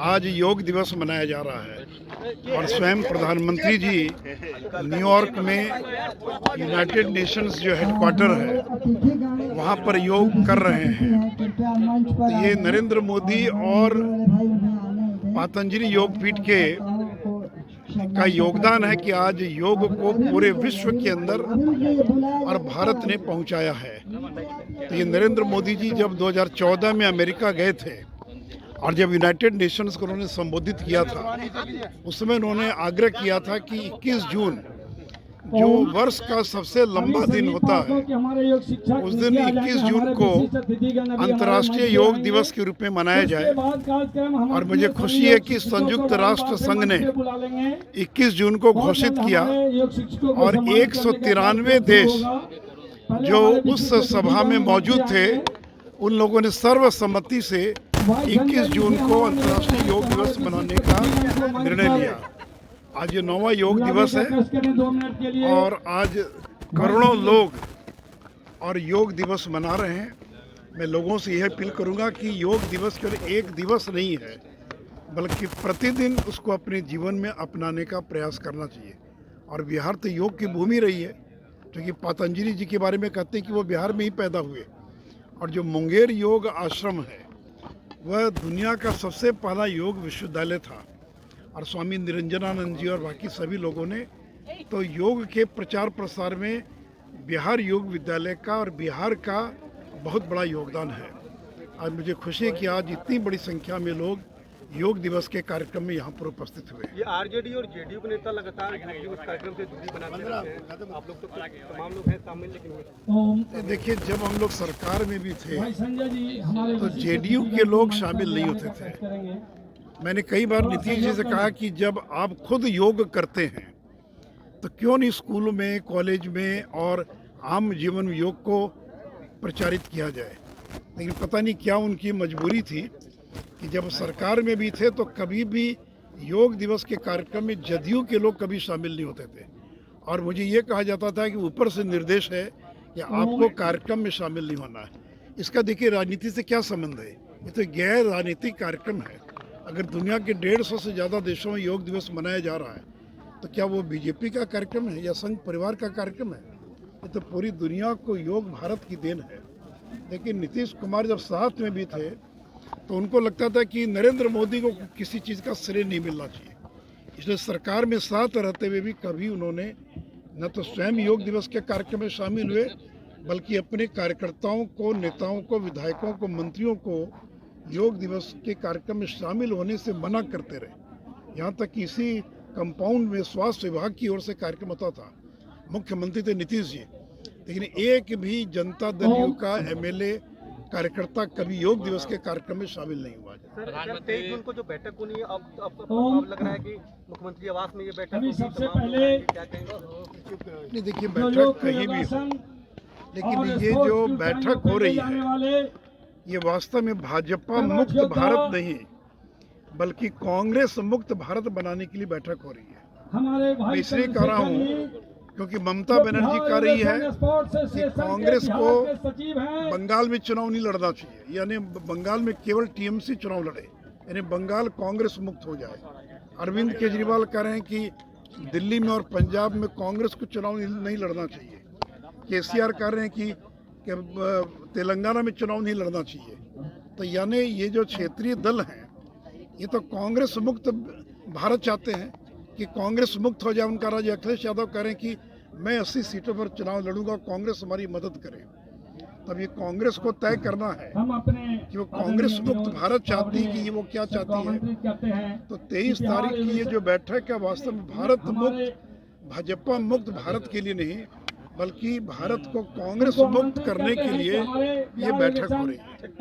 आज योग दिवस मनाया जा रहा है और स्वयं प्रधानमंत्री जी न्यूयॉर्क में यूनाइटेड नेशंस जो हेडक्वार्टर है वहाँ पर योग कर रहे हैं। तो ये नरेंद्र मोदी और पतंजलि योगपीठ के का योगदान है कि आज योग को पूरे विश्व के अंदर और भारत ने पहुंचाया है। तो ये नरेंद्र मोदी जी जब 2014 में अमेरिका गए थे और जब यूनाइटेड नेशंस को उन्होंने संबोधित किया था, उसमें उन्होंने आग्रह किया था कि 21 जून जो वर्ष का सबसे लंबा दिन होता है, उस दिन 21 जून को अंतर्राष्ट्रीय योग दिवस के रूप में मनाया जाए। और मुझे खुशी है कि संयुक्त राष्ट्र संघ ने 21 जून को घोषित किया और 193 देश जो उस सभा में मौजूद थे, उन लोगों ने सर्वसम्मति से 21 जून को अंतर्राष्ट्रीय योग दिवस मनाने का निर्णय लिया। आज ये 9वां योग दिवस है और आज करोड़ों लोग और योग दिवस मना रहे हैं। मैं लोगों से यह अपील करूंगा कि योग दिवस केवल एक दिवस नहीं है, बल्कि प्रतिदिन उसको अपने जीवन में अपनाने का प्रयास करना चाहिए। और बिहार तो योग की भूमि रही है, क्योंकि पतंजलि जी के बारे में कहते हैं कि वो बिहार में ही पैदा हुए। और जो मुंगेर योग आश्रम है वह दुनिया का सबसे पहला योग विश्वविद्यालय था। और स्वामी निरंजनानंद जी और बाकी सभी लोगों ने तो योग के प्रचार प्रसार में बिहार योग विद्यालय का और बिहार का बहुत बड़ा योगदान है। आज मुझे खुशी है कि आज इतनी बड़ी संख्या में लोग योग दिवस के कार्यक्रम में यहाँ पर उपस्थित हुए। ये आरजेडी और जेडीयू के नेता लगातार योग दिवस कार्यक्रम से दूरी बनाते रहते हैं। आप लोग तो तमाम लोग हैं शामिल, लेकिन देखिए, जब हम लोग सरकार में भी थे तो जेडीयू के लोग शामिल नहीं होते थे। मैंने कई बार नीतीश जी से कहा कि जब आप खुद योग करते हैं तो क्यों नहीं स्कूलों में, कॉलेज में और आम जीवन में योग को प्रचारित किया जाए। लेकिन पता नहीं क्या उनकी मजबूरी थी कि जब सरकार में भी थे तो कभी भी योग दिवस के कार्यक्रम में जदयू के लोग कभी शामिल नहीं होते थे। और मुझे ये कहा जाता था कि ऊपर से निर्देश है कि आपको कार्यक्रम में शामिल नहीं होना है। इसका देखिए राजनीति से क्या संबंध है? ये तो गैर राजनीतिक कार्यक्रम है। अगर दुनिया के 150 से ज़्यादा देशों में योग दिवस मनाया जा रहा है तो क्या वो बीजेपी का कार्यक्रम है या संघ परिवार का कार्यक्रम है? ये तो पूरी दुनिया को योग भारत की देन है। लेकिन नीतीश कुमार जब साथ में भी थे तो उनको लगता था कि नरेंद्र मोदी को किसी चीज़ का श्रेय नहीं मिलना चाहिए। इसलिए सरकार में साथ रहते हुए भी कभी उन्होंने न तो स्वयं योग दिवस के कार्यक्रम में शामिल हुए, बल्कि अपने कार्यकर्ताओं को, नेताओं को, विधायकों को, मंत्रियों को योग दिवस के कार्यक्रम में शामिल होने से मना करते रहे। यहाँ तक कि इसी कंपाउंड में स्वास्थ्य विभाग की ओर से कार्यक्रम होता था। मुख्यमंत्री थे नीतीश जी, लेकिन एक भी जनता दल यू का एमएलए कार्यकर्ता कभी योग दिवस के कार्यक्रम में शामिल नहीं हुआ। सर, 23 जून को जो बैठक होनी है, अब लग रहा है कि मुख्यमंत्री आवास में ये बैठक होगी। सबसे पहले क्या कहेंगे? नहीं, देखिए, बैठक कहीं भी हो, लेकिन ये जो बैठक हो रही है ये वास्तव में भाजपा मुक्त भारत नहीं, बल्कि कांग्रेस मुक्त भारत बनाने के लिए बैठक हो रही है। मैं इसलिए कह रहा हूँ क्योंकि ममता बनर्जी कह रही है कि कांग्रेस को बंगाल में चुनाव नहीं लड़ना चाहिए, यानी बंगाल में केवल टीएमसी चुनाव लड़े, यानी बंगाल कांग्रेस मुक्त हो जाए। अरविंद केजरीवाल कह रहे हैं कि दिल्ली में और पंजाब में कांग्रेस को चुनाव नहीं लड़ना चाहिए। केसीआर कह रहे हैं कि तेलंगाना में चुनाव नहीं लड़ना चाहिए। तो यानी ये जो क्षेत्रीय दल हैं ये तो कांग्रेस मुक्त भारत चाहते हैं कि कांग्रेस मुक्त हो जाए उनका राज्य। अखिलेश यादव कह रहे हैं कि मैं 80 सीटों पर चुनाव लड़ूंगा, कांग्रेस हमारी मदद करे। तब ये कांग्रेस को तय करना है कि वो कांग्रेस मुक्त भारत चाहती है कि वो क्या चाहती है। तो 23 तारीख की ये जो बैठक है वास्तव में भारत मुक्त, भाजपा मुक्त भारत के लिए नहीं, बल्कि भारत को कांग्रेस मुक्त करने के लिए ये बैठक हो रही है।